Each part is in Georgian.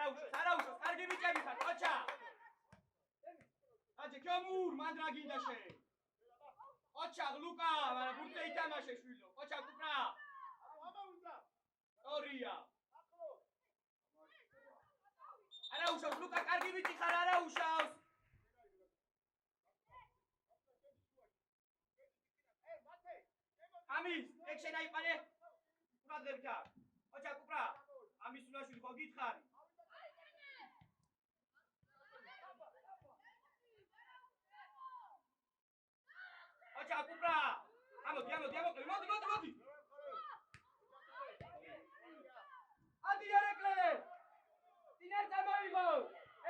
არაუშავს, კარგი ბიჭები ხარ, ყოჩა. აჯე კემურ, მან რა გინდა შე? ყოჩა, ლუკა, მაგრამ ბურთე ითამაშე შვილო. ყოჩა, კუპრა. ამავიდა. ორია. არაუშავს, ლუკა, კარგი ბიჭი ხარ, არაუშავს. ამის, ეგ შენაიყარე. კუპრა, ყოჩა, კუპრა. ამის სულაშვილი ხო გითხარი? ყოჩა, კუპრა. ამოდი, მოდი. ადი ერეკლე. წინარ დამოიღო.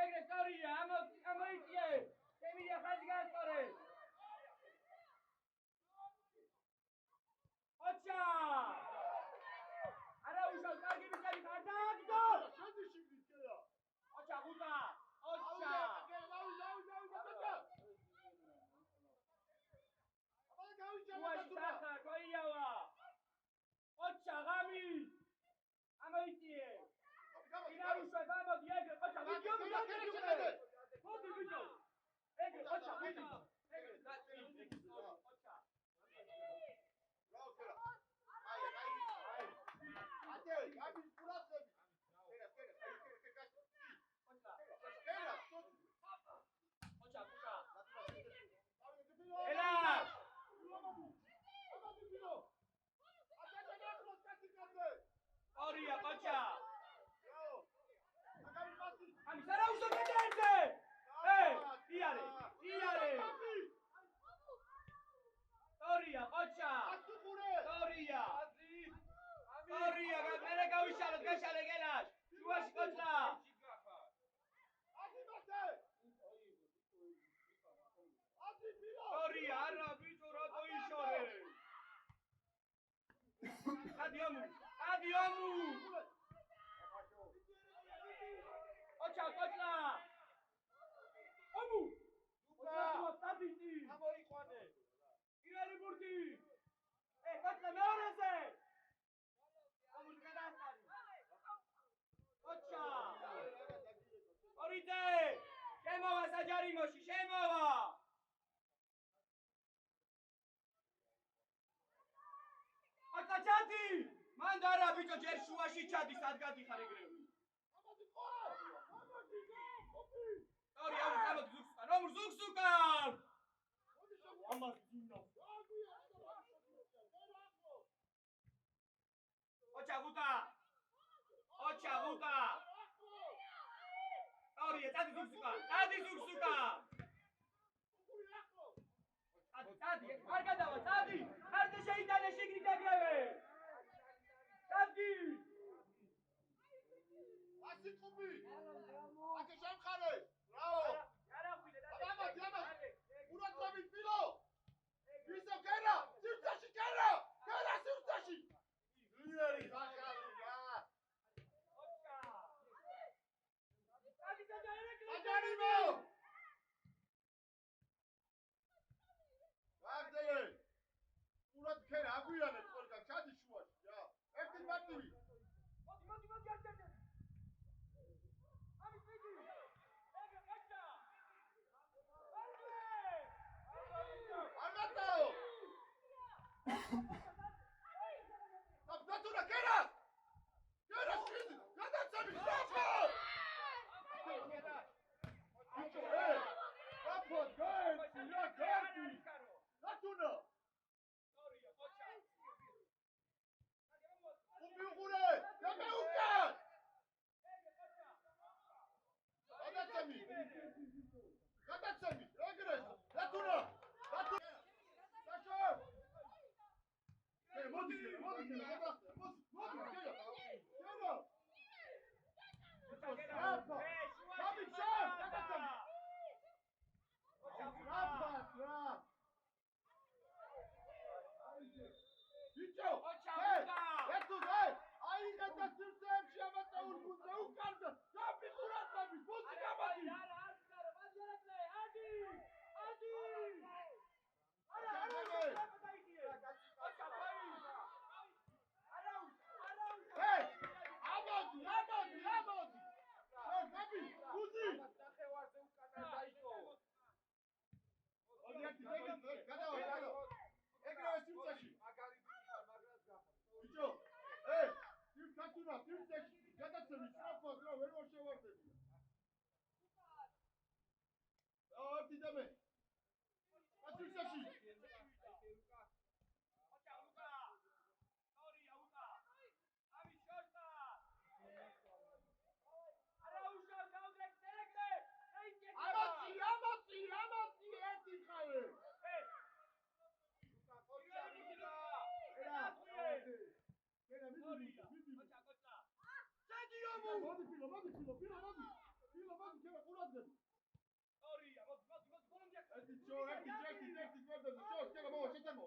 ეგრე სწორია, ამოიწიე. შემიძლია ხაზი გაასწორე. ყოჩა. არაუშავ, კარგი ბიჭები ხარ და აგდო. შენდი შიგნით კერა. ყოჩა, გუტა. ყოჩა. Уашта, коиява. Ყოჩა, ღამი. ამოიწიე. ინარუშვა, გამოდი, ეგრე, ყოჩა, ვიდეო მოგეკეთე. მოდი ვიდეო. ეგრე, ყოჩა, ვიდი. ეგრე, ყოჩა. რაო კერა. აი. ატე, გამი პურაცები. კერა. ყოჩა. კერა. ყოჩა, ყოჩა. ელა. ორია, ყოჩა. ამის არაუშავ გადაერდე. იარე. ორია, ყოჩა. ორია. მე გავიშალოთ, გაშალე გელაშ. შუაში ყოჩა. ორია, არა, ბიჭო, რატო იშორე? ადიომუ. ყოჩა. ომუ. ყოჩა, სტაბიტი. ამოიყვანე. იარი ბურთი. ყოჩა, მეორეზე. ომუ გადაასწარი. ყოჩა. ორიძე. შემოვა საჯარიმოში, შემოვა. ყოჩა, ჩადი. მან დარა ბიჭო, ჯერ შუაში ჩადი, სად გადიხარ ეგრევე? ორი, გამოდი ზუგსკან, რომურ ზუგსუკან! ამას ძინა. ყოჩა, გუტა. ორია, წადი ზუგსუკან. წადი, არ გადავა, წადი. ხარდე შეიტანე შიგნით ეგრევე. წადი. ასი კუბი. აკე შემხარე. რაო. არა ხვიდე და ამოდი. ურაცები ფილო. ისო კერა, სივრცეში კერა. კერა სივრცეში. იარი ხახალია. ყოჩა. წადი და ერეკლე. აჯარიმო. ვაგდელე. ურაც კერა აგვიანეთ ყველგან ჩადი შუაში რა. ერთი მარტივი. მოდი აჯარდე. ამის ვიდი. ეგრე ყოჩა. არგატაო. დათურა კერა. კერა შიდი. გადაცემი შაფა. აპო გაი, რა გარდი. დათურა. ორია, ყოჩა. უპიუღურე. დამეუკა. თურა თირდეში გადაცემი სწრაფად რა ვერ მოშევარდებია. ერთი დემე. ათირდეში. ამაცი ერთი ხალე. მოდი ფილო, ჩემ ყურადღები. ერთი გვერდზე, შო, შეგა მოვა, შეცემო.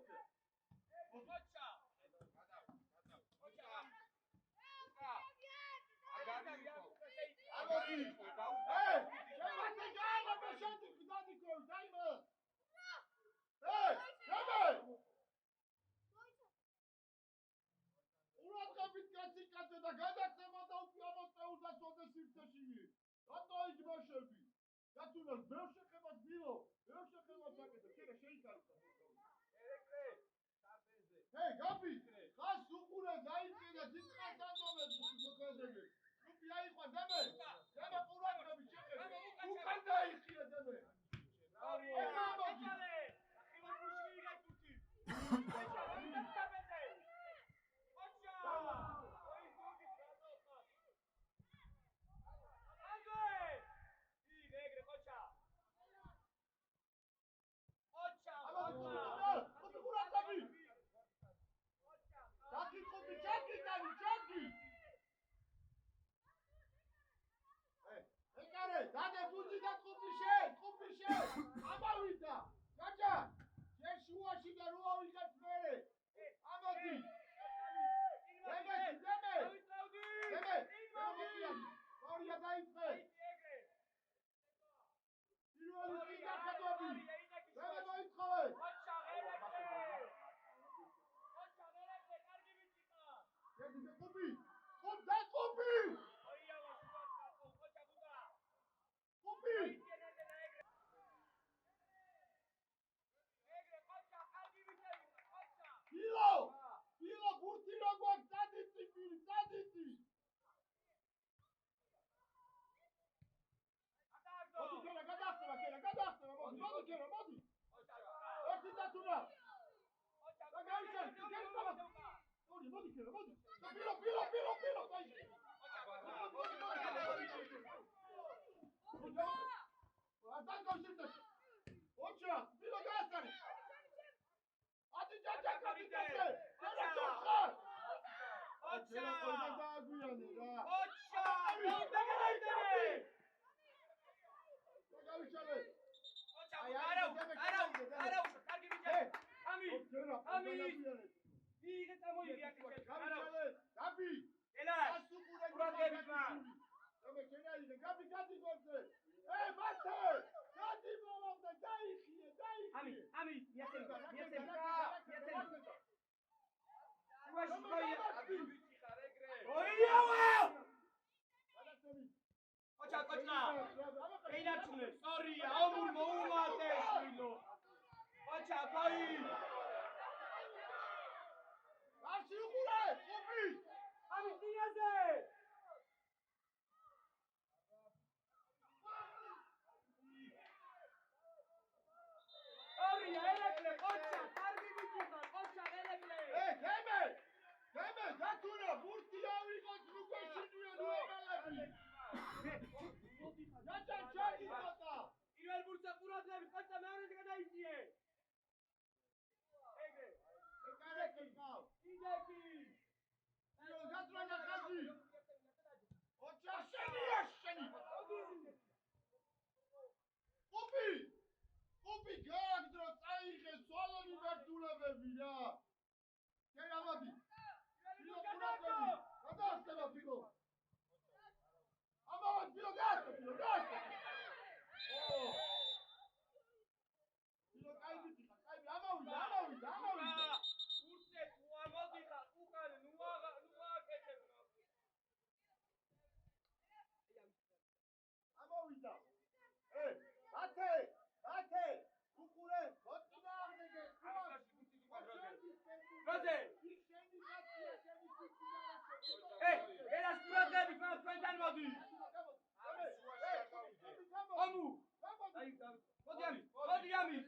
მოდი ამის.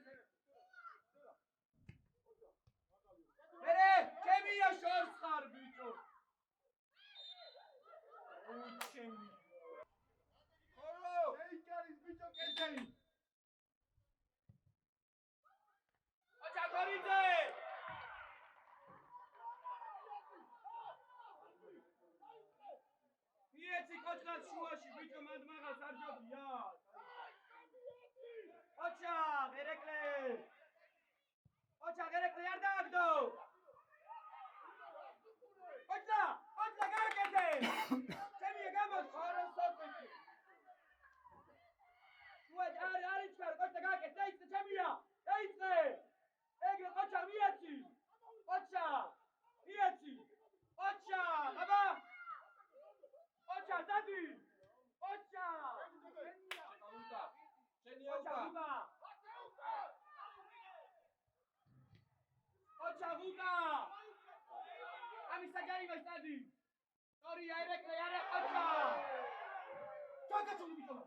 მერე, ჩემია შორს ხარ ბიჭო. ჩემი. ხორო, ეიკარის ბიჭო კეთილი. ოჩაკორიძე. მიეცი კოჭლას შუაში ბიჭო მანდ მაღალს არ ჯობია. ოჩა, ერეკლე არ დააგდო. ოჩა გააკეთე. ჩემია გამოც ხორო სოფეთი. შუად არ იჩქარ, ოჩა გააკეთე, ეიცე ჩემია. ეიცე. ეგრე ოჩა მიეცი. ოჩა, აბა. ოჩა დადი. ოჩა. ოჩა გუკა. ამის საჯარიმო სტადი. სორია ერეკლე არა ოჩა. ჩაკაცული ბიჭო.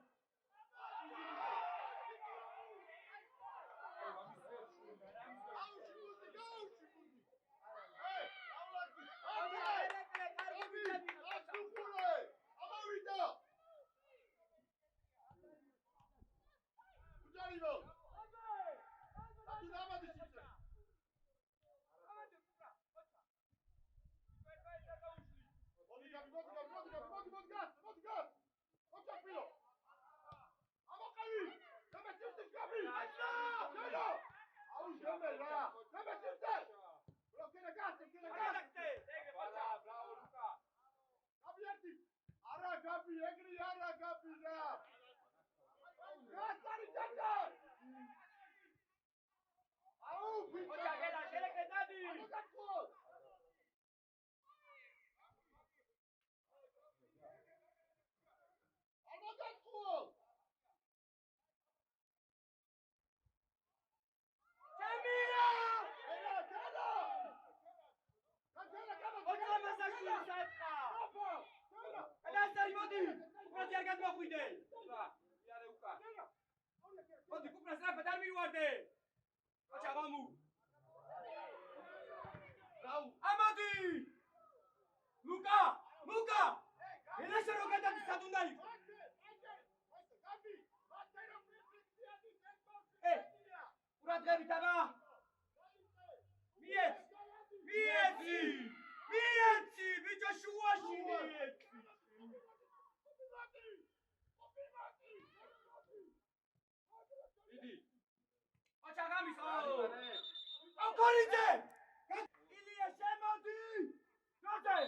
მოდი კუპრას რაფად არ მივარდე. ოჩა გამუ. ამადი. ლუკა. ენაშა რო გადადი სად უნდა იყო? ყურადღებით აბა. მიეცი, ბიჭო შუაში მიეცი. ოჩა გამისო. ოქორიძე. ილია შემოდი. გაწე.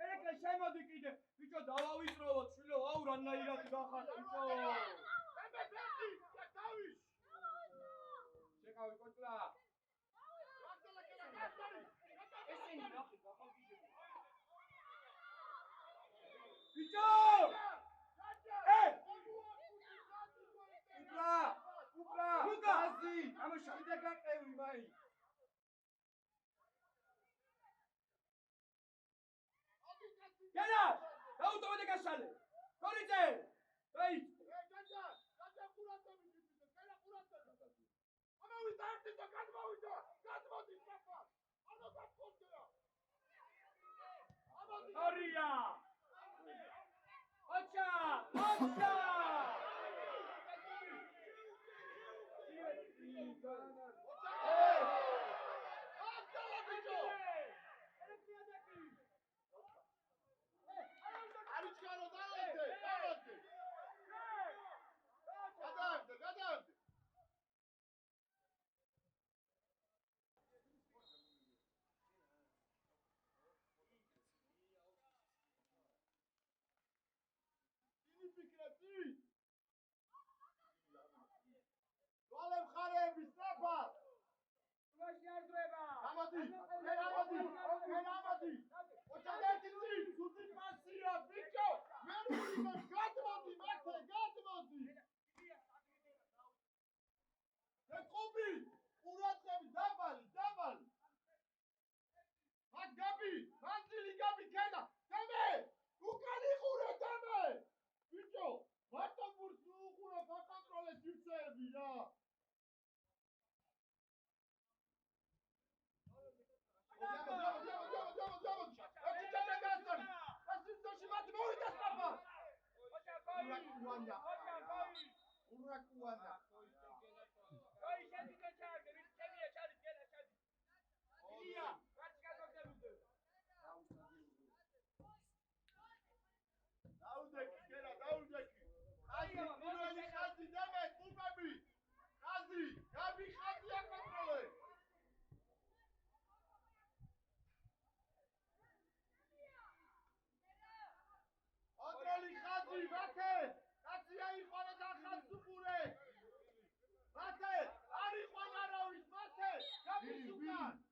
ერეკლე შემოდი კიდე. ბიჭო დავავიწროვოთ შვილო, აუ რანაირად გახარ ბიჭო. შეკავი კოჭლა. ესენი ნახე გახალგიჟები. ბიჭო! უკრა! აზი! ამაში კიდე გაყევი მაი. გენა! დაუტოვე გაშალე. კორიძე! ეი! Sorria! Ocha! ურაკუანა. ურაკუანა. დაუდეკი, კერა, დაუდეკი. ხაზი, პირველი ხაზი დემე, ყურები. ხაზი, გაბი ხაზია კონტროლე. კონტროლი ხაზი, მათე. კაცი აიყვანა და ხაზს უყურე. მათე, არ იყვანა არავის, მათე. გაბი უკან.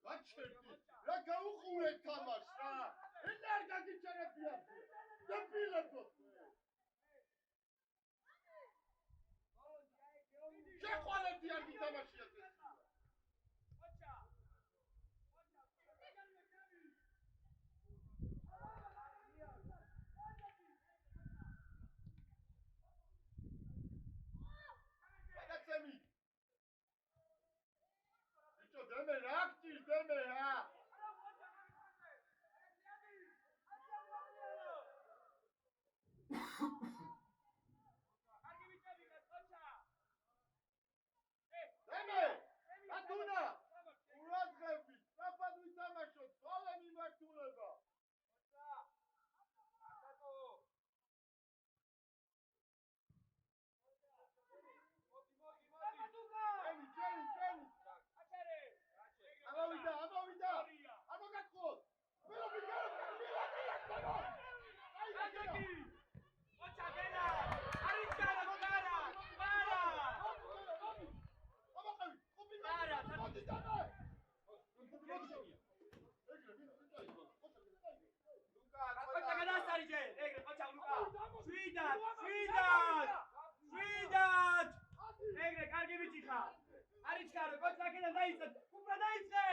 გაჩერდი რა გაუყურეთ თამაშს რა ეს არ გაგიჩერებია დებილებო შეყოლეთი არ გითამაშია ეს გადაცემი ბიჭო დემე რა გჭირ დემე რა დემე ატუნა ურაძღები სწრაფად ვითამაშოთ ხოლმე მიმართულება ამოვიდა ამოგაწყოთ მელობი ოჩა გელა არის განა მოგარა მარა ამოყევი ყუბი არა მოდი დამე ოჩა გადასარიჯე ეგრე ოჩა ლუკა შვიდად ეგრე კარგი ბიჭი ხარ არის გარო ოჩა გელა დაიწე უბრალოდ დაიწე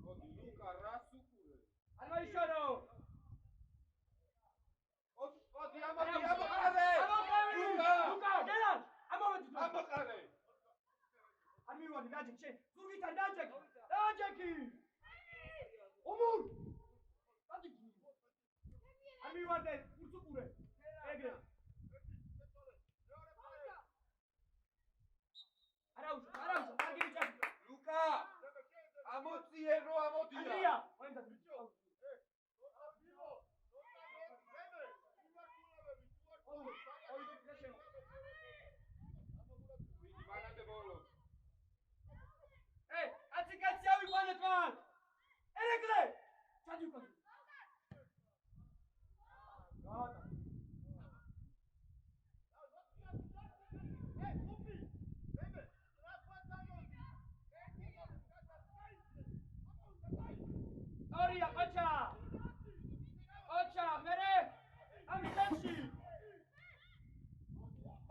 მოდი ლუკა რას უყურე არ მოიშორო მოდი ამოყარე ლუკა გელა ამოვედი ამოყარე არ მივადი დაჯექ შე ზურგით არ დაჯექი ომურ დაჯექი არ მივარდე ურსუყურე ეგრე არაუშო კარგი ბიჭი ლუკა ამოწიე რო ამოდია ანდრია ვენდა ბიჭო კაცი ავიყვანეთ მან ერეკლე ჩადი უკან გადა ორია ოჩა მერე ამ სებში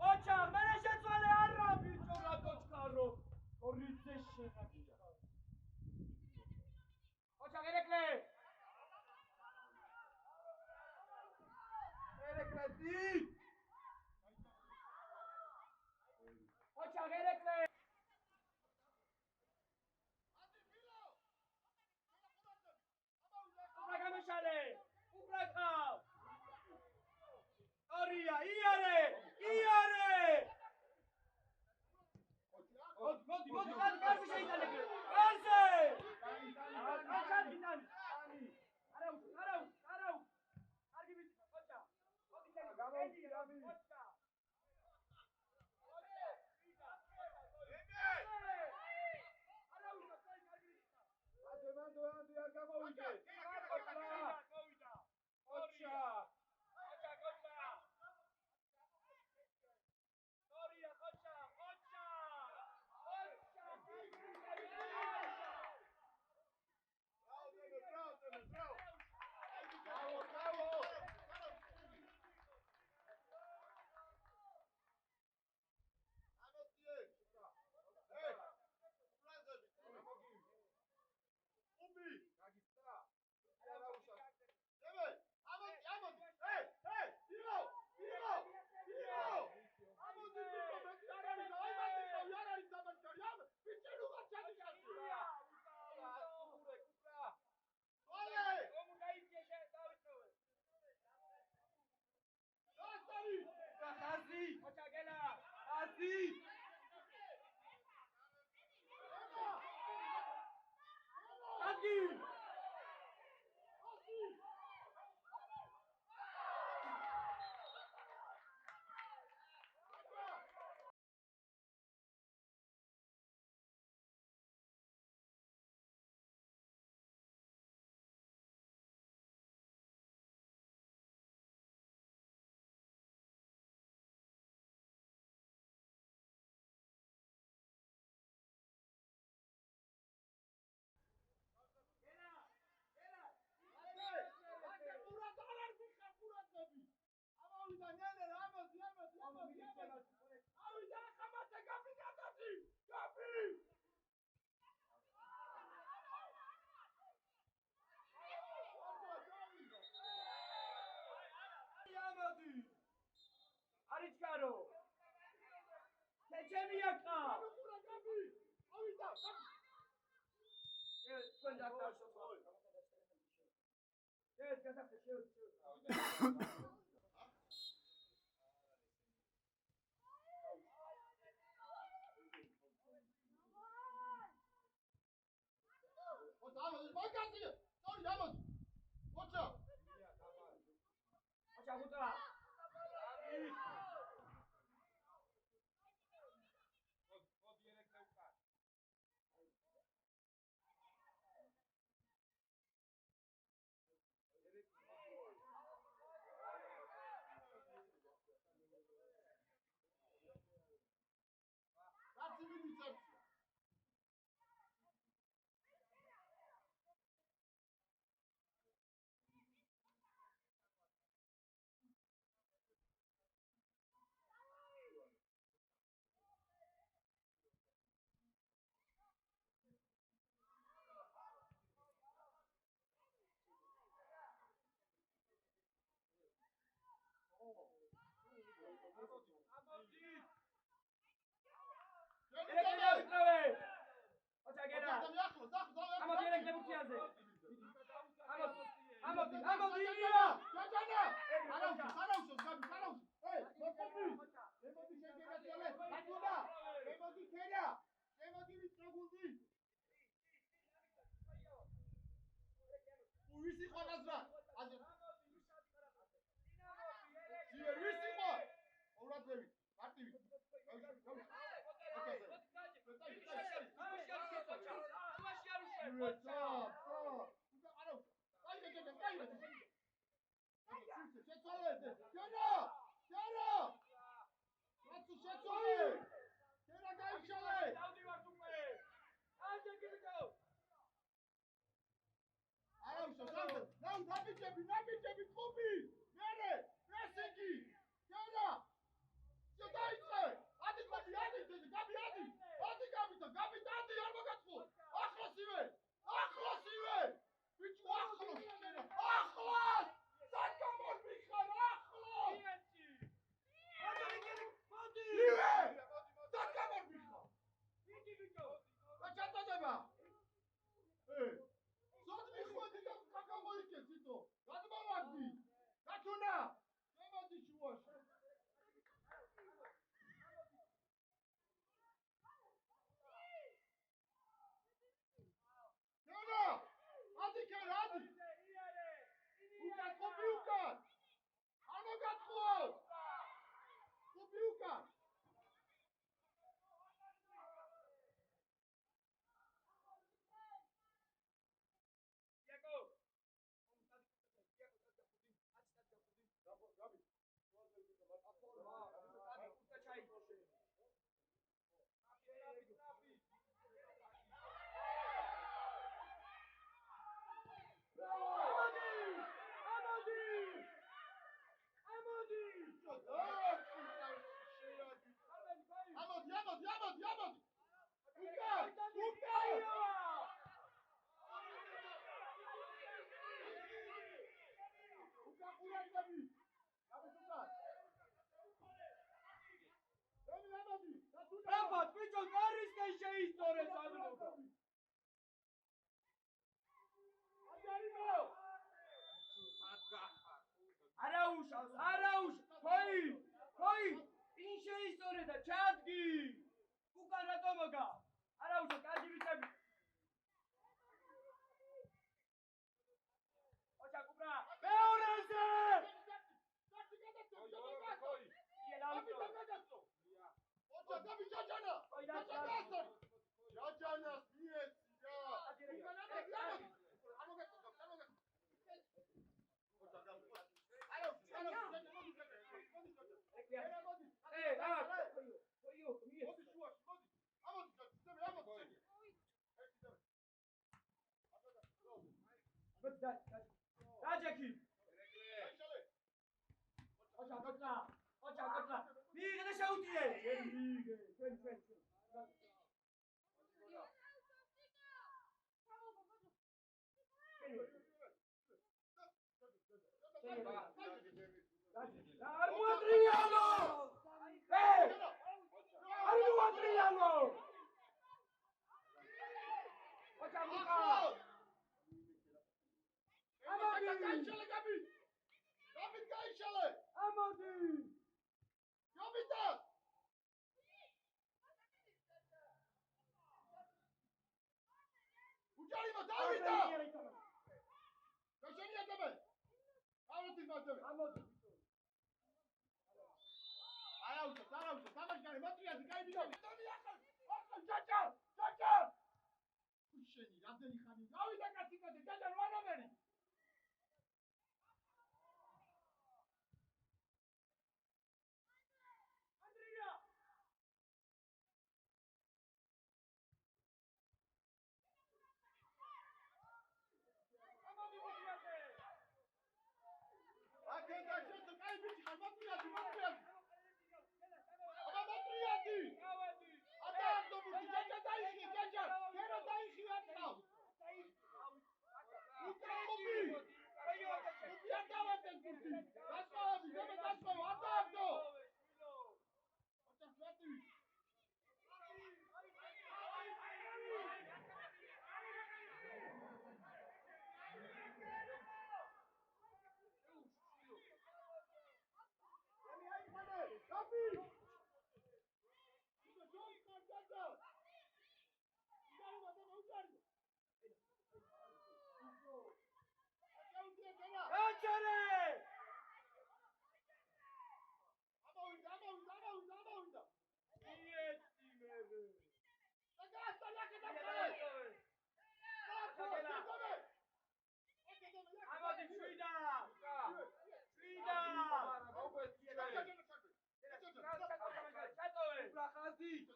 ოჩა მერე შეცვალე არა ბიჭო რატოჩქარო ორიძე შეგაგია ოჩა ერეკლე დი ოჩა ერეკლე გამიშალე უბრაკავ ორია იარე მოდი კარზე შეიტანე კარზე აჩა გიტანი არა კარგი ბიჭი ოჩა მოდი გამოვიდი ოჩა არ გამოვიდე ოჩა Arichkaro. Chemiaka. ოჩა კოპლა მიიღე და შეუტიე მიიღე ჩვენ Adriano! Adriano! Ocha Luca! Amadi! Amadi!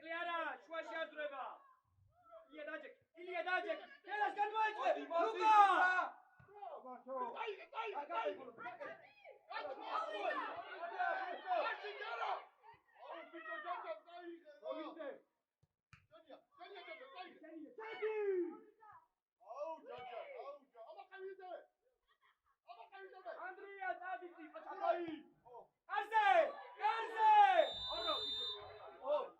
Cleara, șoașa treba. Ilie Dajek. Kelas kan moește. Luca! Andrea Davici, facciamo lì. Arze! Arze! Ora, oh.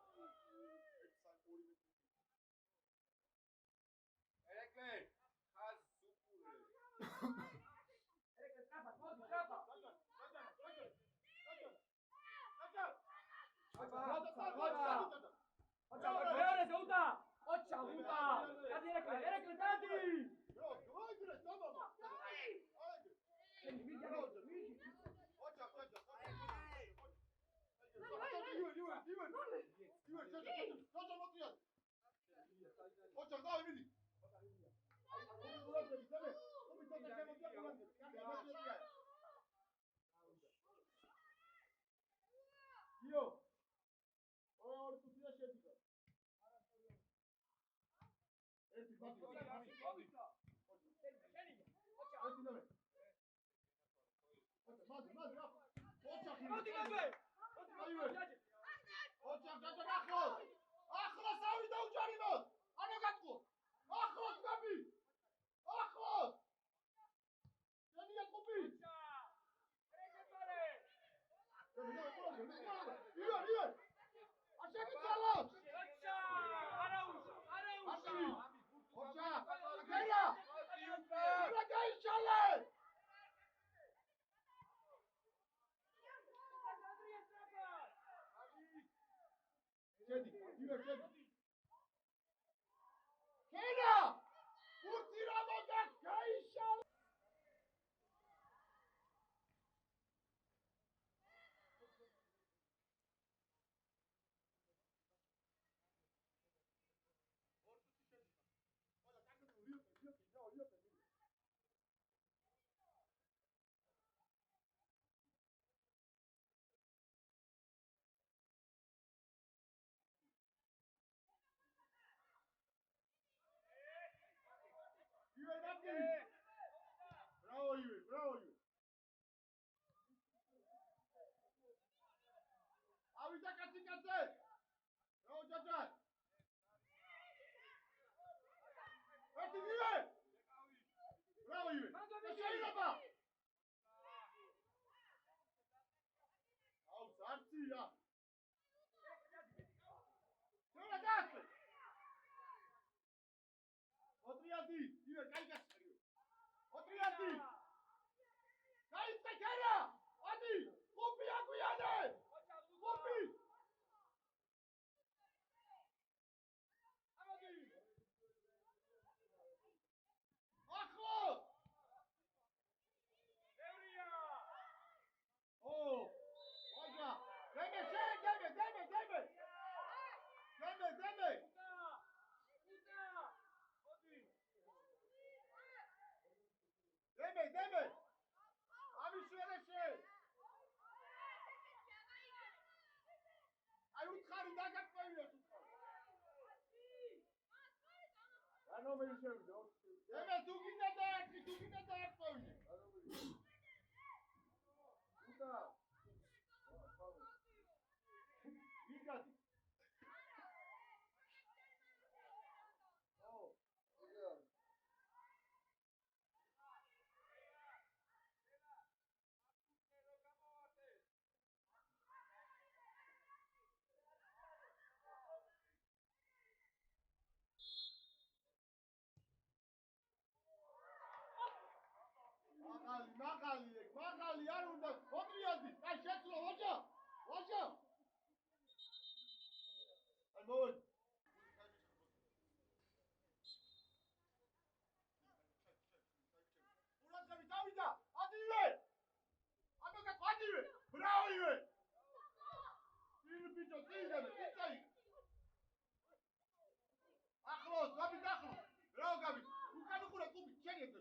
მაღალი არ უნდა ოტრიადი აი შეძლო ვაჟა აი მოვედი ურაცები დავიდა ადივე ამაგა ადივე ბრავივე წინ ბიჭო წინდები წინწაი ახლოს გაბი ბრავ გაბი უკან უყურე კუბი შენი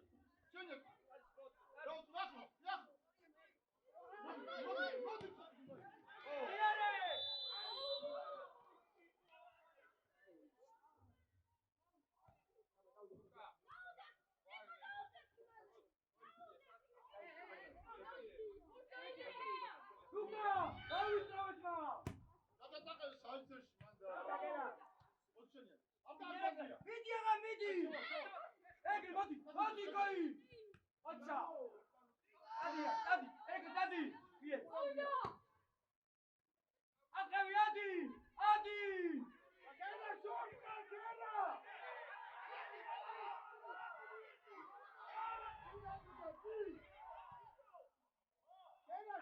რა უცხახო მოდი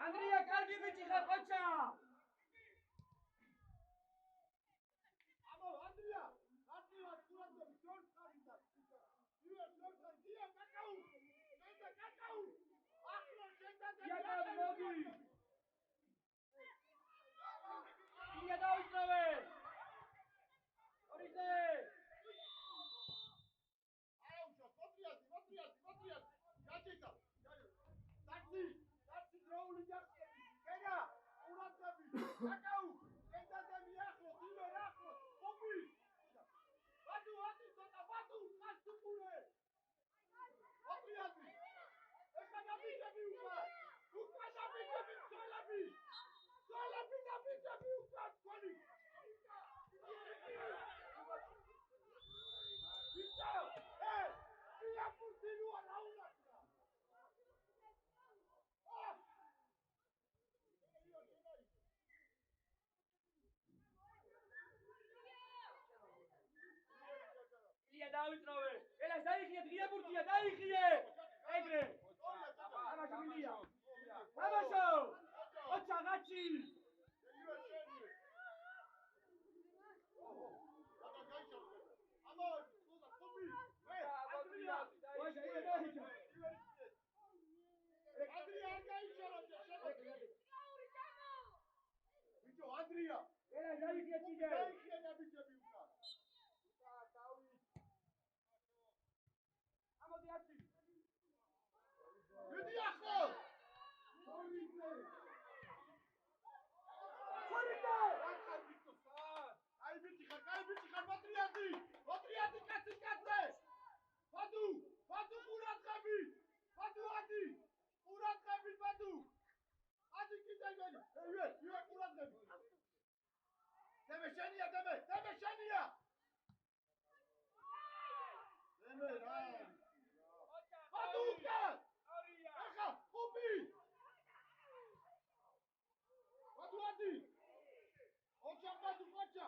Andrea, cargi bici la faccia! Vatu, ილია დაავიწროვე. ელას დაიხიე, ღია ბურთია, დაიხიე. ეგრე. თამაშო ილია. თამაშო. ოჩა ღაჩი. Andrea! ელას დაიხიე კიდე. ამოდი აცი. Დიდი ახო! ხორიტე! აი ბიჭი ხარ, მატრიატი! მატრიატი კაცი! ბადუ ყურადღები! ბადუ ადი! ყურადღები ბადუ! ადი კიდე გელი! იუე ყურადღები! დემე შენია! დემე შენია! დემე რა! ბადუ უკან! ახლა ხუბი! ბადუ ადი! ოჩა ბადუ ოჩა!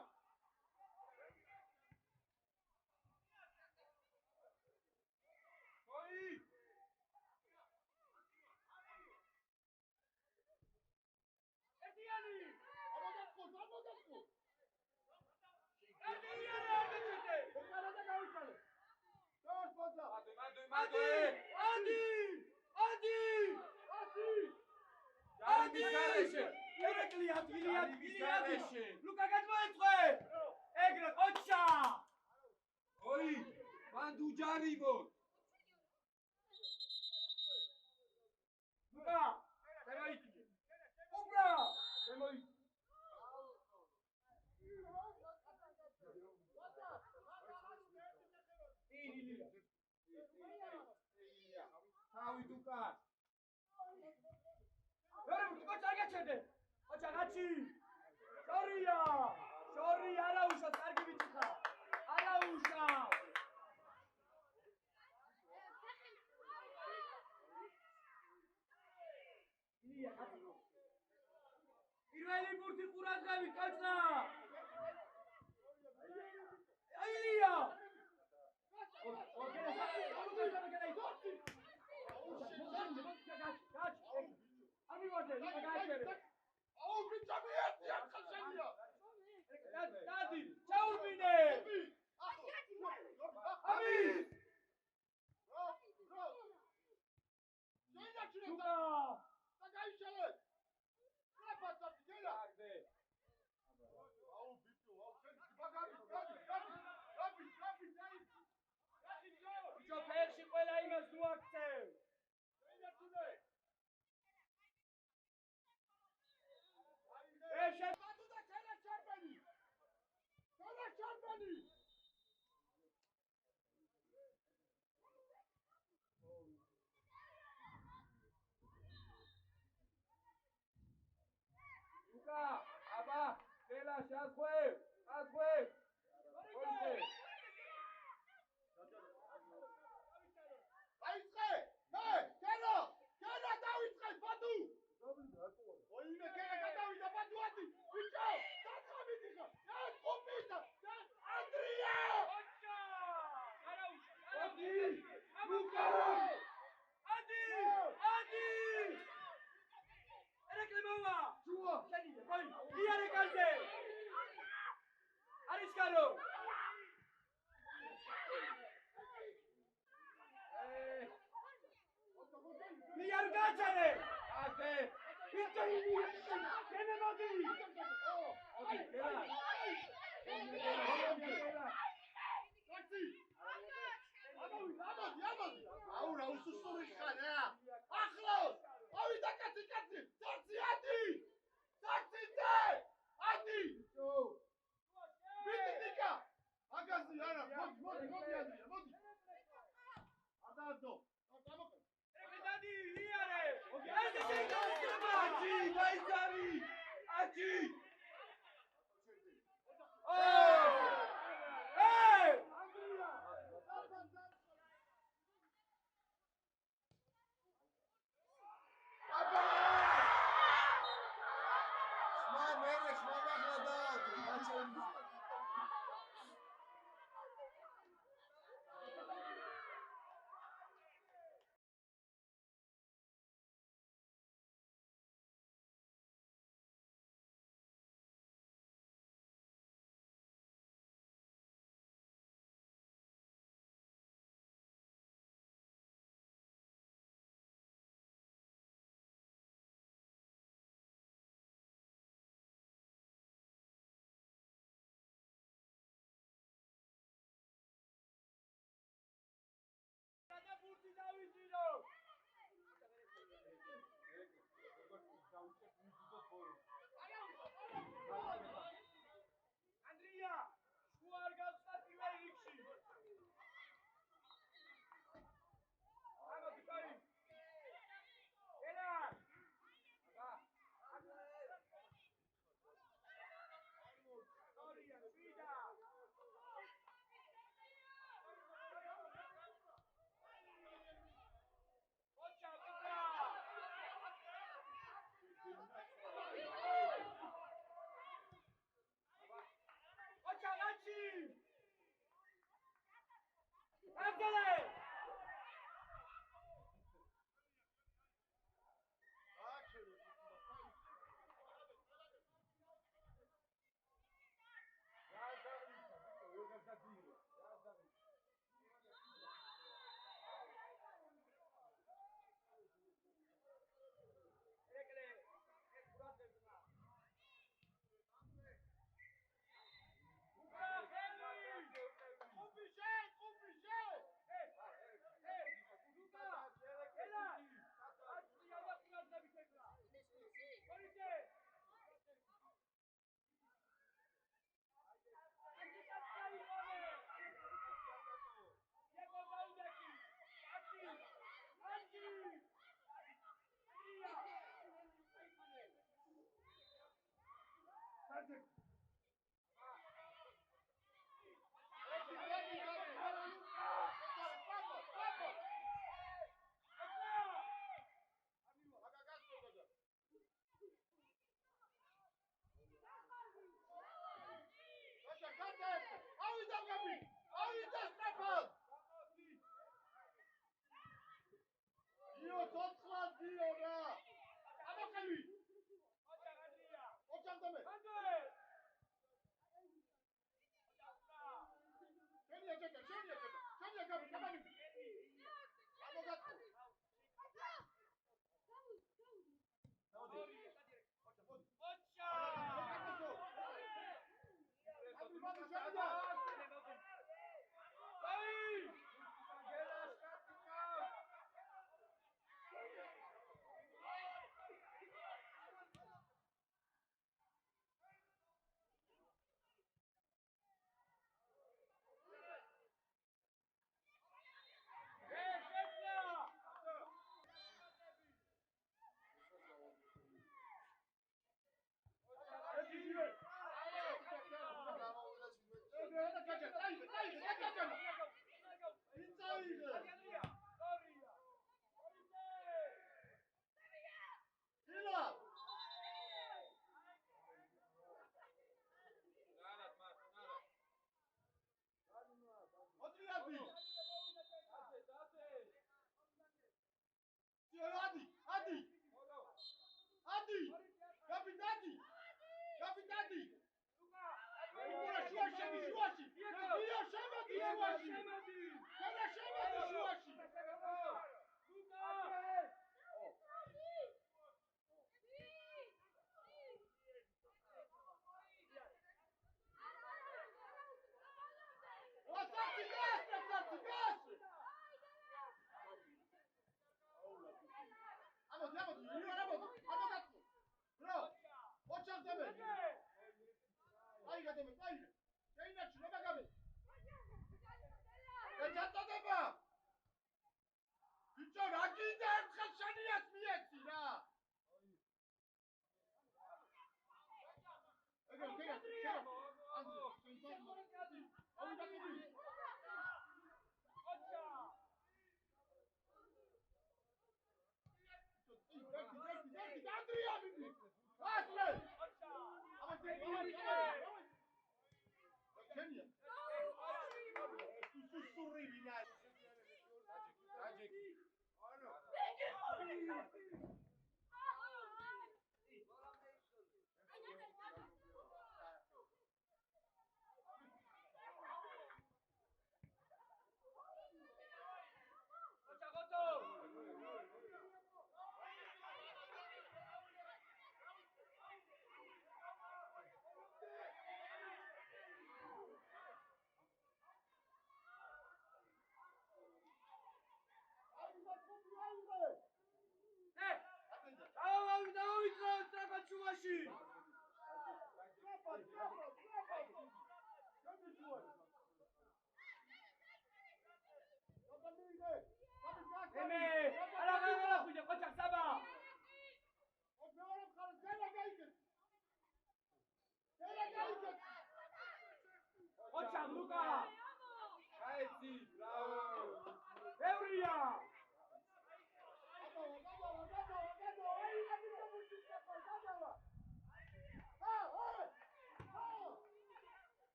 ოი! ედიანი! ამოდაწყო! ედიანი აგიჩიტე! ეკარა და გავიჩალე! დას ბოძა! ადი! ერეკლი ილია! ლუკა გადმოეწვე! ეგრე ოჩა! ოი, ბანდუ ჯარივო! ლუკა! შემოიწი! უბრა! შემოიწი! ილია! თავი დუკას! ვერე ბურთი არ გაჩერდე! ოჩა ღაჩი! შორია! არა უშავს, კარგი ბიჭი ხარ! არა უშავს! ილია, პირველი ბურთი ყურადღებით, კაცნა! აი ილია! ამივარდე, ლუკა გააჩერე! აუ ბიჭა მიერთი ახლა შენია! დადი, ჩაურბინე! ამი! ლუკა! და გაიშალე! რა პასაპი გელა? აუ ბიჭო, შენ ბაგარი, ბიჭო, ფერში ყველა იმას დუაქცევ! ბადუ და ჩანა ჩარბენი! ლუკა, აბა, ხელა შახვევ! ოიზე! აიწყე! კენა დავიწყე ბადუ! ოინე კენა გადავიდა ბადუ ადი! ბიჭო, დაწამიდი ხარ! ხუბიდა! ანდრია! ოჩა! არა უშავს! ადი! ლუკა! ადი! ერეკლი მოვა! შუა! შენიდე, ხოი! იარე კარზე!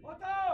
Ota!